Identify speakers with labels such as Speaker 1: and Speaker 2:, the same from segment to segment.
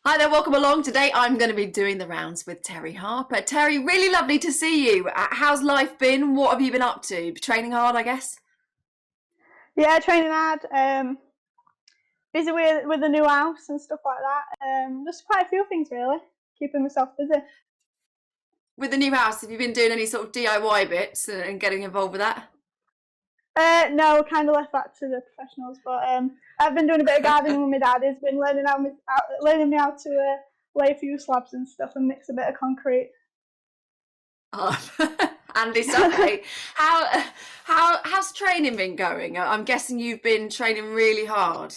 Speaker 1: Hi there, welcome along. Today I'm going to be doing the rounds with Terri Harper. Terri, really lovely to see you. How's life been? What have you been up to? Training hard, I guess?
Speaker 2: Yeah, training hard. Busy with the new house and stuff like that. Just quite a few things really, keeping myself busy.
Speaker 1: With the new house, have you been doing any sort of DIY bits and getting involved with that?
Speaker 2: No, kind of left that to the professionals, but I've been doing a bit of gardening with my dad. He's been learning me how to lay a few slabs and stuff and mix a bit of concrete.
Speaker 1: Oh, Andy stuff, eh? How's training been going? I'm guessing you've been training really hard.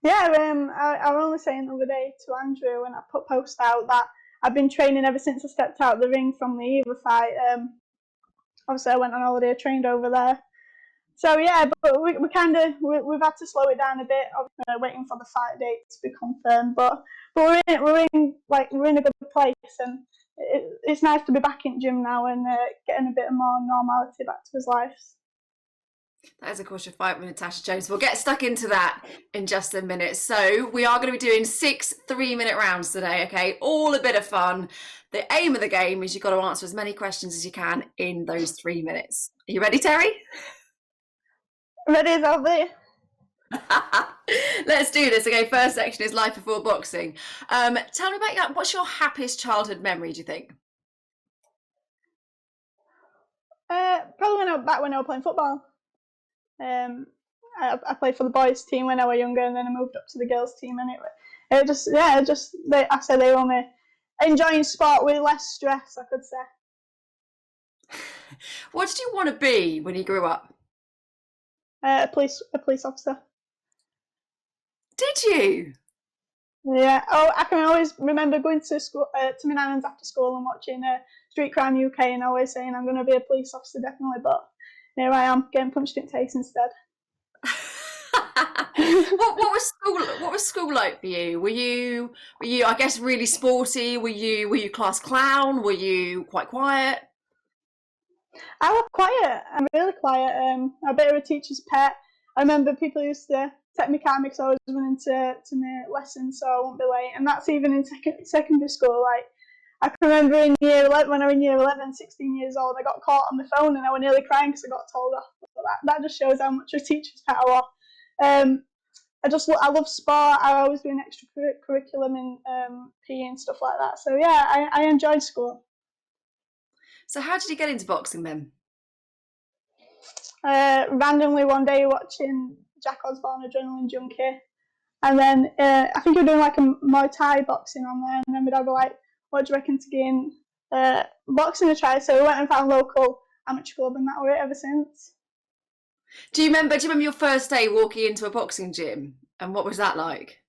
Speaker 2: Yeah, I was only saying the other day to Andrew when I put post out that I've been training ever since I stepped out of the ring from the Eva fight. Obviously, I went on holiday, I trained over there. So yeah, but we've had to slow it down a bit. Obviously, waiting for the fight date to be confirmed. But we're in a good place, and it's nice to be back in gym now and getting a bit more normality back to his life.
Speaker 1: That is, of course, your fight with Natasha Jones. We'll get stuck into that in just a minute. So we are going to be doing 6 3-minute rounds today, okay? All a bit of fun. The aim of the game is you've got to answer as many questions as you can in those 3 minutes. Are you ready, Terri?
Speaker 2: Ready as I'll be.
Speaker 1: Let's do this. Okay, first section is life before boxing. Tell me about what's your happiest childhood memory, do you think?
Speaker 2: Probably when I was playing football. I played for the boys team when I was younger, and then I moved up to the girls team. And I say they were me enjoying sport with less stress, I could say.
Speaker 1: What did you want to be when you grew up?
Speaker 2: A police officer.
Speaker 1: Did you?
Speaker 2: Yeah. Oh, I can always remember going to school to my nan's after school and watching Street Crime UK, and always saying I'm going to be a police officer definitely. But here I am getting punched in the face instead.
Speaker 1: What was school like for you? Were you I guess really sporty? Were you class clown? Were you quite quiet?
Speaker 2: I was quiet. I'm really quiet. A bit of a teacher's pet. I remember people used to take me car because I was running to my lessons, so I won't be late. And that's even in secondary school. Like I can remember in year 11, when I was in year 11, 16 years old, I got caught on the phone and I was nearly crying because I got told off. That just shows how much a teacher's pet I was. I love sport. I always been extracurriculum in PE and stuff like that. So yeah, I enjoyed school.
Speaker 1: So how did you get into boxing then?
Speaker 2: Randomly one day watching Jack Osborne, Adrenaline Junkie, and then I think you're doing like a Muay Thai boxing on there, and then my dad were like, "What do you reckon to gain boxing a try?" So we went and found a local amateur club, and that was it ever since.
Speaker 1: Do you remember your first day walking into a boxing gym, and what was that like?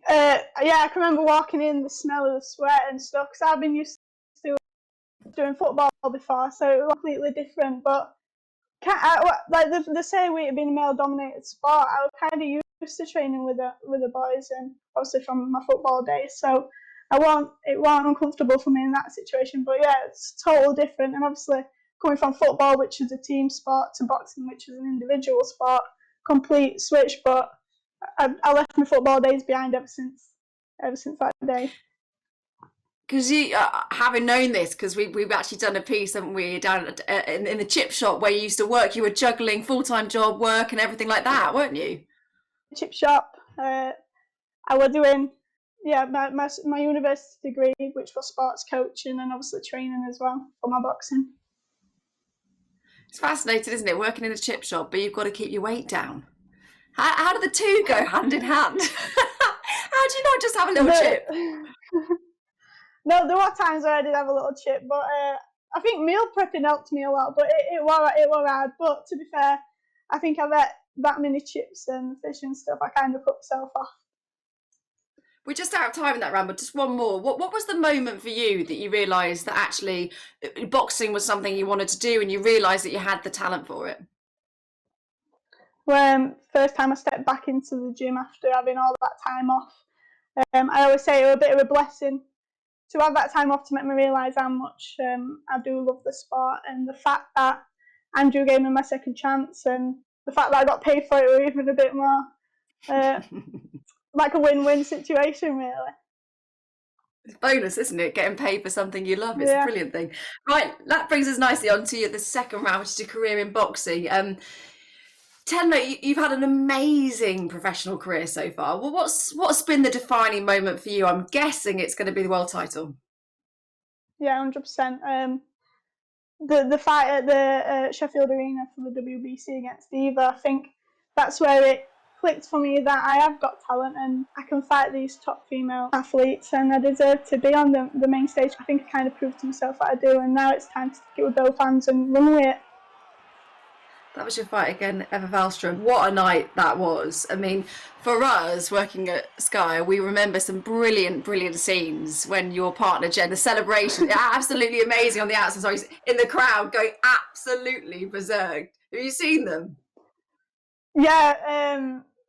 Speaker 2: Yeah, I can remember walking in, the smell of the sweat and stuff, because I've been used to doing football before, so it was completely different. But like they say, we being a male-dominated sport, I was kind of used to training with the boys, and obviously from my football days. So it wasn't uncomfortable for me in that situation. But yeah, it's totally different. And obviously coming from football, which is a team sport, to boxing, which is an individual sport, complete switch. But I left my football days behind ever since that day.
Speaker 1: Because you, having known this, because we've actually done a piece, haven't we, down in the chip shop where you used to work. You were juggling full-time job work and everything like that, weren't you?
Speaker 2: Chip shop. I was doing my university degree, which was sports coaching, and obviously training as well for my boxing.
Speaker 1: It's fascinating, isn't it? Working in a chip shop, but you've got to keep your weight down. How do the two go hand in hand? How do you not just have a little chip?
Speaker 2: No, there were times where I did have a little chip, but I think meal prepping helped me a lot. But it was hard. But to be fair, I think I've ate that many chips and fish and stuff. I kind of put myself off.
Speaker 1: We're just out of time in that round, but just one more. What was the moment for you that you realised that actually boxing was something you wanted to do, and you realised that you had the talent for it?
Speaker 2: When first time I stepped back into the gym after having all that time off, I always say it was a bit of a blessing to have that time off to make me realise how much I do love the sport, and the fact that Andrew gave me my second chance, and the fact that I got paid for it was even a bit more. like a win-win situation, really.
Speaker 1: It's bonus, isn't it? Getting paid for something you love. It's a
Speaker 2: Yeah.
Speaker 1: brilliant thing. Right, that brings us nicely on to the second round, which is your career in boxing. Tell me, you've had an amazing professional career so far. Well, what's been the defining moment for you? I'm guessing it's going to be the world title.
Speaker 2: Yeah, 100%. The fight at the Sheffield Arena for the WBC against Diva, I think that's where it clicked for me that I have got talent and I can fight these top female athletes and I deserve to be on the main stage. I think I kind of proved to myself that I do, and now it's time to stick it with both hands and run with it.
Speaker 1: That was your fight again, Eva Wallström. What a night that was. I mean, for us working at Sky, we remember some brilliant, brilliant scenes when your partner, Jen, the celebration, absolutely amazing on the outside, sorry, in the crowd going absolutely berserk. Have you seen them?
Speaker 2: Yeah,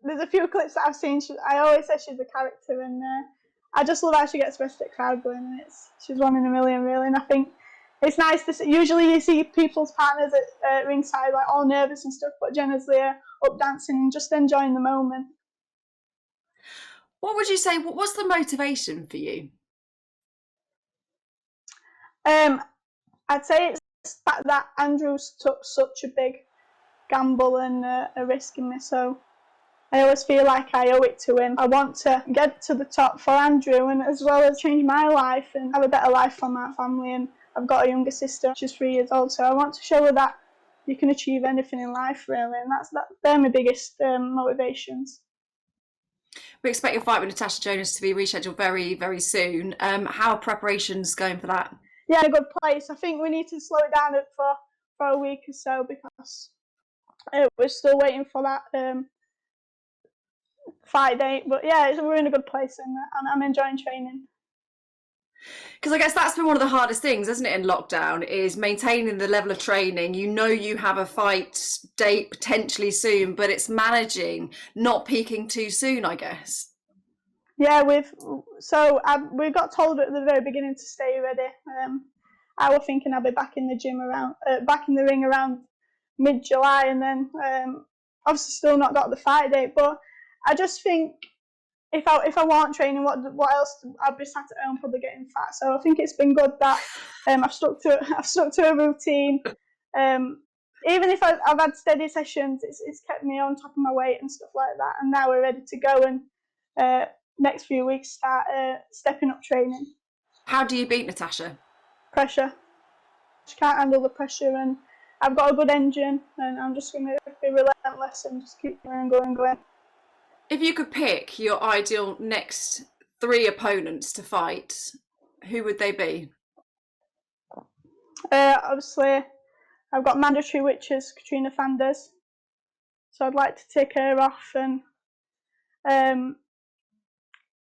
Speaker 2: there's a few clips that I've seen. I always say she's a character, and I just love how she gets the rest of the crowd going. And she's one in a million, really. And I think it's nice to see. Usually, you see people's partners at ringside like all nervous and stuff, but Jenna's there, up dancing and just enjoying the moment.
Speaker 1: What would you say? What's the motivation for you?
Speaker 2: I'd say it's the fact that Andrew's took such a big gamble and a risk in me, so I always feel like I owe it to him. I want to get to the top for Andrew and as well as change my life and have a better life for my family. And I've got a younger sister, she's 3 years old, so I want to show her that you can achieve anything in life, really, and they're my biggest motivations.
Speaker 1: We expect your fight with Natasha Jonas to be rescheduled very, very soon. How are preparations going for that?
Speaker 2: Yeah, in a good place. I think we need to slow it down for a week or so because we're still waiting for that fight date. But yeah, we're in a good place and I'm enjoying training.
Speaker 1: Because I guess that's been one of the hardest things, isn't it, in lockdown, is maintaining the level of training. You know you have a fight date potentially soon, but it's managing not peaking too soon, I guess.
Speaker 2: Yeah, we got told at the very beginning to stay ready. I was thinking I'd be back in the gym back in the ring around mid-July, and then obviously still not got the fight date. But I just think if I weren't training, what else? I'd be sat at home probably getting fat. So I think it's been good that I've stuck to a routine. Even if I've had steady sessions, it's kept me on top of my weight and stuff like that. And now we're ready to go and next few weeks start stepping up training.
Speaker 1: How do you beat Natasha?
Speaker 2: Pressure. She can't handle the pressure, and I've got a good engine, and I'm just going to be relentless and just keep going.
Speaker 1: If you could pick your ideal next 3 opponents to fight, who would they be?
Speaker 2: Obviously, I've got mandatory, which is Katrina Fanders, so I'd like to take her off, and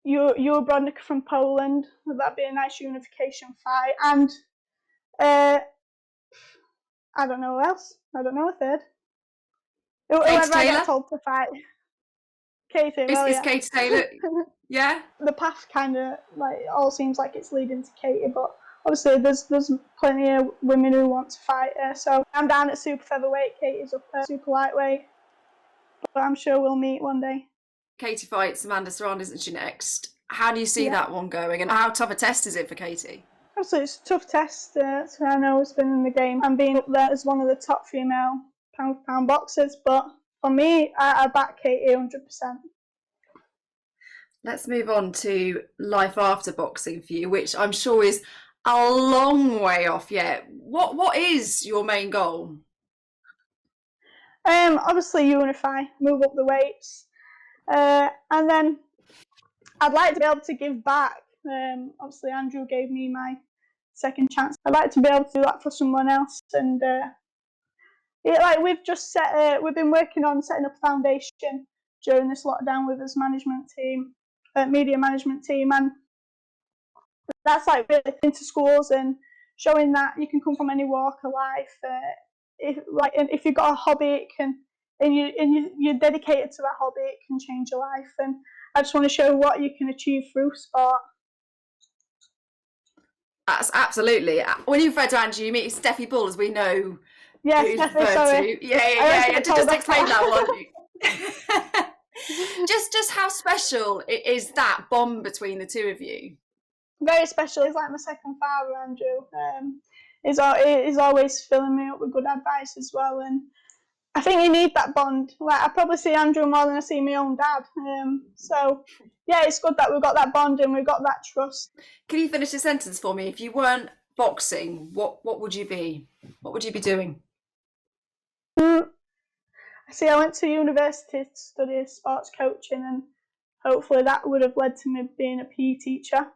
Speaker 2: Jura Brodnik from Poland. That'd be a nice unification fight. And I don't know who else. I don't know a third. Whoever I get told to fight. Katie.
Speaker 1: Is Katie Taylor? Yeah.
Speaker 2: The path kind of like all seems like it's leading to Katie, but obviously there's plenty of women who want to fight her. So I'm down at super featherweight. Katie's up at super lightweight. But I'm sure we'll meet one day.
Speaker 1: Katie fights Amanda Serrano, isn't she, next? How do you see that one going, and how tough a test is it for Katie?
Speaker 2: Absolutely, it's a tough test. Serrano has been in the game and being up there as one of the top female pound-for-pound boxers, but for me, I back Katie 100%.
Speaker 1: Let's move on to life after boxing for you, which I'm sure is a long way off yet. What is your main goal?
Speaker 2: Obviously unify, move up the weights, and then I'd like to be able to give back. Obviously Andrew gave me my second chance. I'd like to be able to do that for someone else, and we've been working on setting up a foundation during this lockdown with his management team, media management team, and that's like really into schools and showing that you can come from any walk of life. If you've got a hobby, you're dedicated to that hobby, it can change your life. And I just want to show what you can achieve through sport.
Speaker 1: That's absolutely. When you refer to Andrew, you mean Steffi Bull, as we know.
Speaker 2: Yes, Steffi, sorry.
Speaker 1: Yeah. Just explain that one. Just how special is that bond between the two of you?
Speaker 2: Very special. He's like my second father, Andrew. He's always filling me up with good advice as well, and I think you need that bond. Like, I probably see Andrew more than I see my own dad. So yeah, it's good that we've got that bond and we've got that trust.
Speaker 1: Can you finish the sentence for me? If you weren't boxing, what would you be? What would you be doing?
Speaker 2: See, I went to university to study sports coaching, and hopefully that would have led to me being a PE teacher.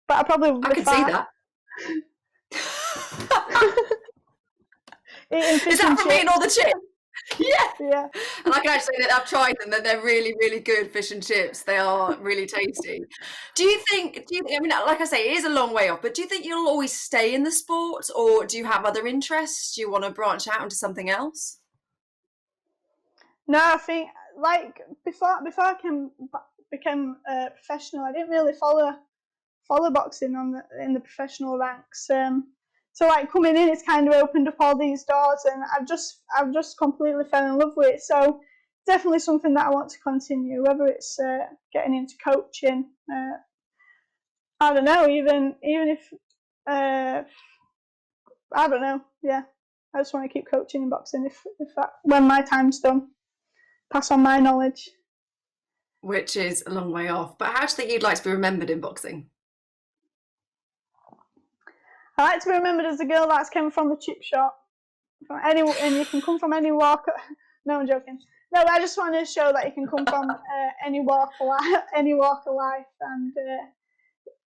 Speaker 2: But I probably would
Speaker 1: I can see that.
Speaker 2: Eating fish
Speaker 1: Is that
Speaker 2: and
Speaker 1: from
Speaker 2: chips.
Speaker 1: eating all the chips? Yeah.
Speaker 2: Yeah.
Speaker 1: And I can actually say that I've tried them, that they're really, really good fish and chips. They are really tasty. Do you think, I mean, like I say, it is a long way off, but do you think you'll always stay in the sport, or do you have other interests? Do you want to branch out into something else?
Speaker 2: No, I think like before I became professional, I didn't really follow boxing in the professional ranks. So like coming in, it's kind of opened up all these doors, and I've just completely fell in love with it. So definitely something that I want to continue, whether it's getting into coaching. I don't know, even if I don't know. Yeah, I just want to keep coaching in boxing if that, when my time's done, pass on my knowledge.
Speaker 1: Which is a long way off. But how do you think you'd like to be remembered in boxing?
Speaker 2: I like to be remembered as the girl that's came from the chip shop. And you can come from any walk. No, I'm joking. No, I just want to show that you can come from any walk of life, and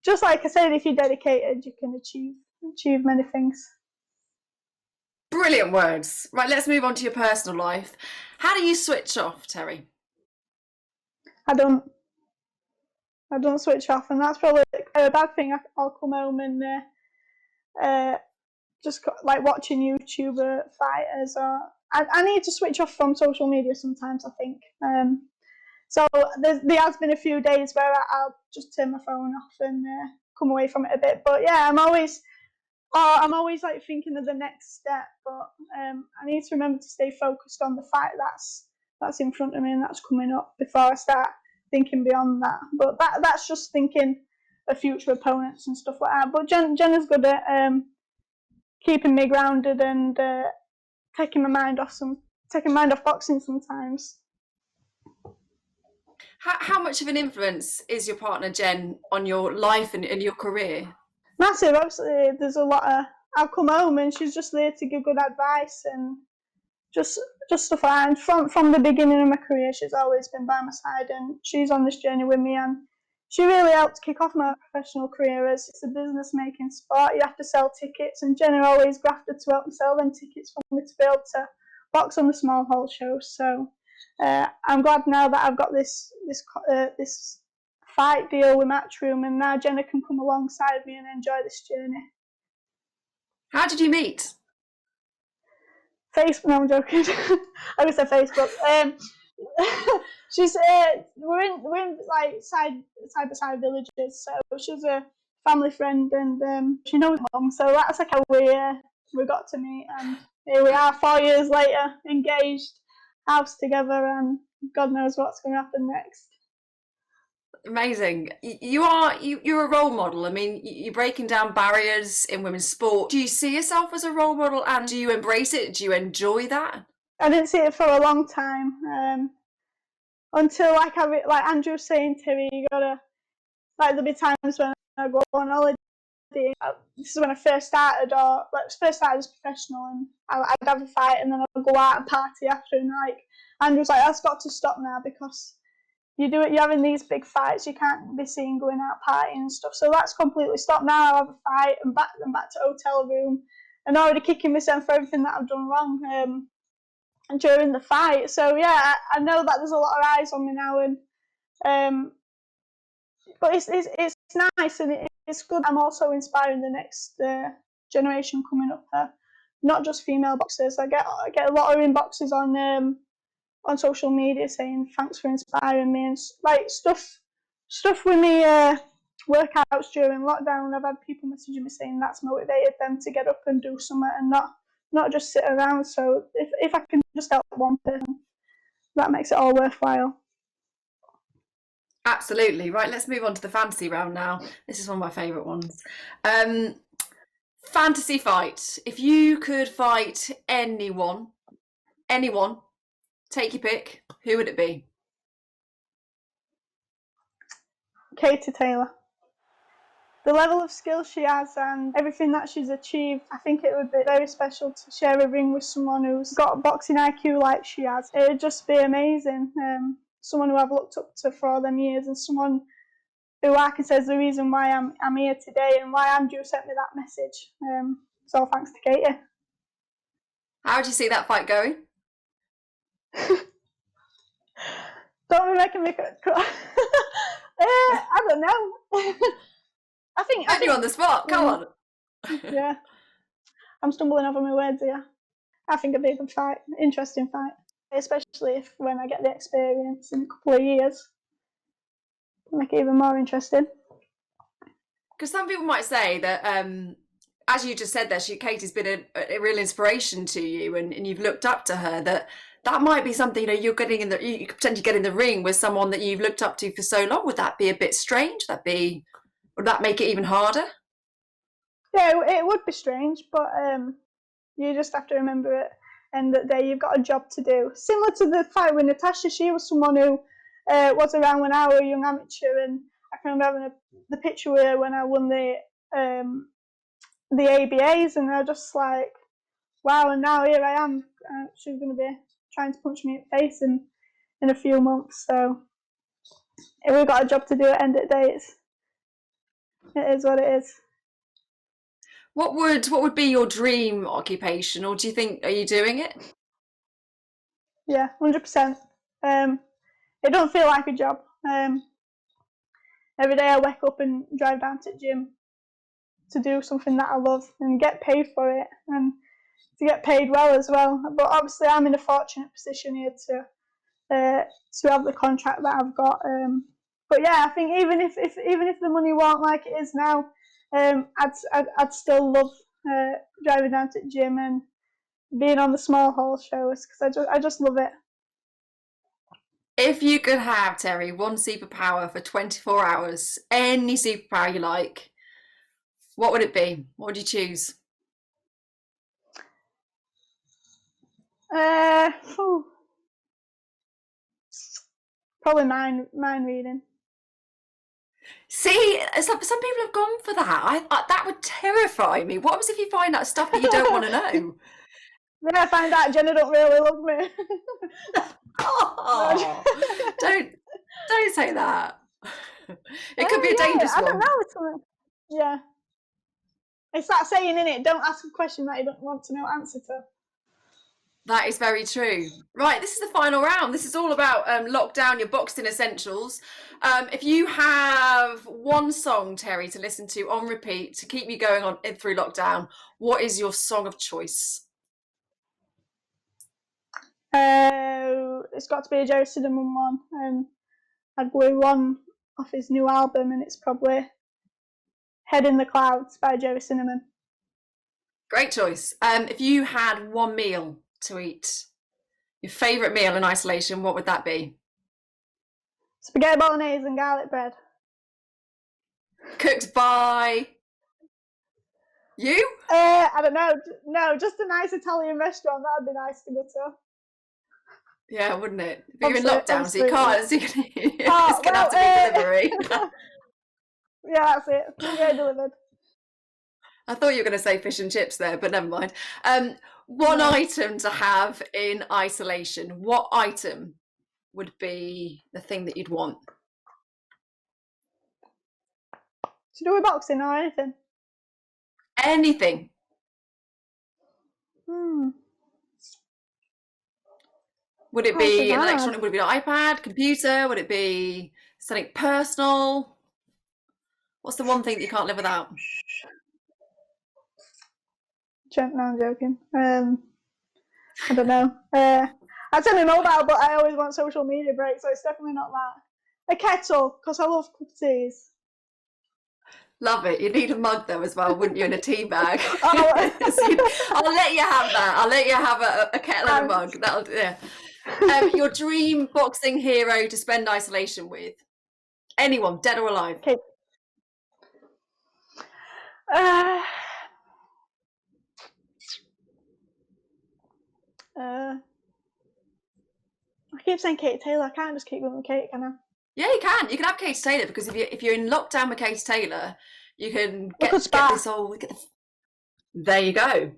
Speaker 2: just like I said, if you're dedicated, you can achieve many things.
Speaker 1: Brilliant words. Right, let's move on to your personal life. How do you switch off, Terri?
Speaker 2: I don't switch off, and that's probably a bad thing. I'll come home and just like watching YouTuber fighters, or I need to switch off from social media sometimes, I think. So there has been a few days where I'll just turn my phone off and come away from it a bit. But yeah, I'm always like thinking of the next step. But I need to remember to stay focused on the fight that's in front of me and that's coming up before I start thinking beyond that. But that's just thinking of future opponents and stuff like that. But Jenna's good at keeping me grounded and taking mind off boxing sometimes.
Speaker 1: How much of an influence is your partner Jen on your life and your career?
Speaker 2: Massive. Obviously, there's a lot of. I'll come home and she's just there to give good advice and just stuff like that. And from the beginning of my career, she's always been by my side, and she's on this journey with me. And she really helped kick off my professional career, as it's a business making sport. You have to sell tickets, and Jenna always grafted to help me sell them tickets for me to be able to box on the small hall shows. So I'm glad now that I've got this fight deal with Matchroom, and now Jenna can come alongside me and enjoy this journey.
Speaker 1: How did you meet?
Speaker 2: Facebook. No, I'm joking. I would say Facebook. She's we're in like side by side villages, so she's a family friend, and she knows mum. So that's like how we got to meet, and here we are 4 years later, engaged, house together, and God knows what's going to happen next.
Speaker 1: Amazing. You're a role model. I mean, you're breaking down barriers in women's sport. Do you see yourself as a role model, and do you embrace it? Do you enjoy that?
Speaker 2: I didn't see it for a long time, until like Andrew was saying, Terri, you gotta, like, there'll be times when I go on holiday. This is when I first started, as a professional, and I'd have a fight and then I'd go out and party after, and like Andrew's like, that's got to stop now, because you're having these big fights, you can't be seen going out partying and stuff. So that's completely stopped now. I'll have a fight and back to hotel room, and already kicking myself for everything that I've done wrong during the fight. So yeah, I know that there's a lot of eyes on me now, and but it's nice, and it's good. I'm also inspiring the next generation coming up. Not just female boxers. I get a lot of inboxes on social media saying thanks for inspiring me, and like stuff with me workouts during lockdown. I've had people messaging me saying that's motivated them to get up and do something and not just sit around. So if I can just help one person, that makes it all worthwhile.
Speaker 1: Absolutely. Right, let's move on to the fantasy round now. This is one of my favourite ones. Fantasy fight. If you could fight anyone, take your pick, who would it be?
Speaker 2: Katie Taylor. The level of skill she has and everything that she's achieved, I think it would be very special to share a ring with someone who's got boxing IQ like she has. It would just be amazing. Someone who I've looked up to for all them years, and someone who I can say is the reason why I'm here today and why Andrew sent me that message. So thanks to Katie.
Speaker 1: How do you see that fight going?
Speaker 2: Don't be making me cry. I don't know. I think
Speaker 1: you on the spot. Come on.
Speaker 2: Yeah, I'm stumbling over my words here. I think it'd be a good fight, interesting fight, especially if when I get the experience in a couple of years, make it even more interesting.
Speaker 1: Because some people might say that, as you just said there, Katie's been a real inspiration to you, and you've looked up to her. That might be something, you could potentially get in the ring with someone that you've looked up to for so long. Would that be a bit strange? Would that make it even harder?
Speaker 2: Yeah, it would be strange, but you just have to remember at the end of the day, you've got a job to do. Similar to the fight with Natasha, she was someone who was around when I was a young amateur, and I can remember having the picture with her when I won the ABAs, and I just like, wow, and now here I am. She's going to be trying to punch me in the face in a few months, so we've got a job to do at the end of the day. It is what it is.
Speaker 1: What would be your dream occupation, or do you think, are you doing it?
Speaker 2: Yeah, 100%. It don't feel like a job. Every day I wake up and drive down to the gym to do something that I love and get paid for it, and to get paid well as well. But obviously I'm in a fortunate position here to have the contract that I've got. But yeah, I think even if the money weren't like it is now, I'd still love driving down to the gym and being on the small hall shows, because I just love it.
Speaker 1: If you could have, Terri, one superpower for 24 hours, any superpower you like, what would it be? What would you choose?
Speaker 2: Probably mind reading.
Speaker 1: See, some people have gone for that. That would terrify me. What happens if you find out stuff that you don't want to know?
Speaker 2: Then I find out Jenna don't really love me.
Speaker 1: Oh, don't say that. It could be a dangerous one.
Speaker 2: I don't know. Yeah. It's that saying, innit? Don't ask a question that you don't want to know answer to.
Speaker 1: That is very true. Right, this is the final round. This is all about lock down your boxing essentials. If you have one song, Terri, to listen to on repeat to keep you going on through lockdown, what is your song of choice?
Speaker 2: It's got to be a Jerry Cinnamon one, and I'd glue one off his new album, and it's probably Head in the Clouds by Jerry Cinnamon.
Speaker 1: Great choice. If you had one meal to eat, your favourite meal in isolation, what would that be?
Speaker 2: Spaghetti bolognese and garlic bread.
Speaker 1: Cooked by you?
Speaker 2: I don't know. No, just a nice Italian restaurant. That'd be nice to go to.
Speaker 1: Yeah, wouldn't it? But you're in lockdown, so you can't. So it's going to have to be delivery.
Speaker 2: Yeah, that's it. Yeah, delivered.
Speaker 1: I thought you were going to say fish and chips there, but never mind. One item to have in isolation. What item would be the thing that you'd want?
Speaker 2: To do with boxing or anything?
Speaker 1: Anything. Would it be an electronic? Would it be an iPad, computer? Would it be something personal? What's the one thing that you can't live without?
Speaker 2: No, I'm joking. I don't know. I'd say my mobile, but I always want social media breaks, so it's definitely not that. A kettle, because I love cup of teas.
Speaker 1: Love it. You'd need a mug though as well, wouldn't you, in a tea bag? I'll let you have that. I'll let you have a kettle and a mug. That'll do. Yeah. Your dream boxing hero to spend isolation with? Anyone, dead or alive?
Speaker 2: Okay. I keep saying Kate Taylor. I can't just keep going with Kate, can I?
Speaker 1: Yeah, you can. You can have Katie Taylor, because if you're in lockdown with Katie Taylor, you can
Speaker 2: We
Speaker 1: get
Speaker 2: could spar.
Speaker 1: this whole. There you go.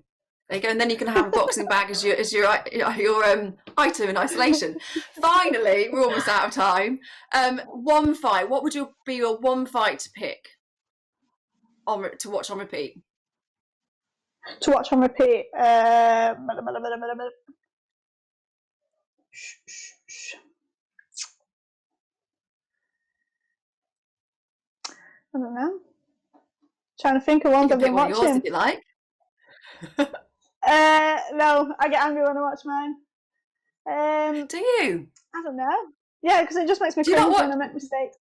Speaker 1: There you go, and then you can have a boxing bag as your item in isolation. Finally, we're almost out of time. One fight. What would be your one fight to pick to watch on repeat?
Speaker 2: To watch on repeat. I don't know. Trying to think of ones I've been watching.
Speaker 1: You can pick one of yours if you like.
Speaker 2: No, I get angry when I watch mine.
Speaker 1: Do you?
Speaker 2: I don't know. Yeah, because it just makes me cringe when I make mistakes.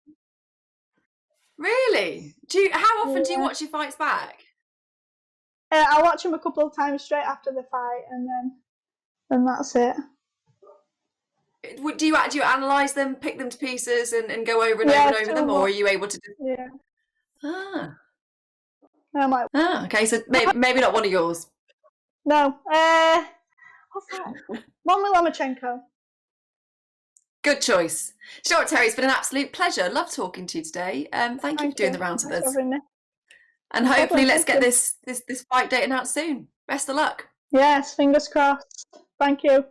Speaker 1: Really? How often do you watch your fights back?
Speaker 2: I watch them a couple of times straight after the fight, and then that's it.
Speaker 1: Do you analyse them, pick them to pieces, and go over and over them, or are you able to?
Speaker 2: Yeah.
Speaker 1: Ah.
Speaker 2: I'm like,
Speaker 1: okay, so maybe not one of yours.
Speaker 2: No. What's that? One with Lomachenko.
Speaker 1: Good choice. Do you know what, Terri? It's been an absolute pleasure. Love talking to you today. Thank you for doing the rounds with us. And hopefully, let's get this fight date announced soon. Best of luck.
Speaker 2: Yes, fingers crossed. Thank you.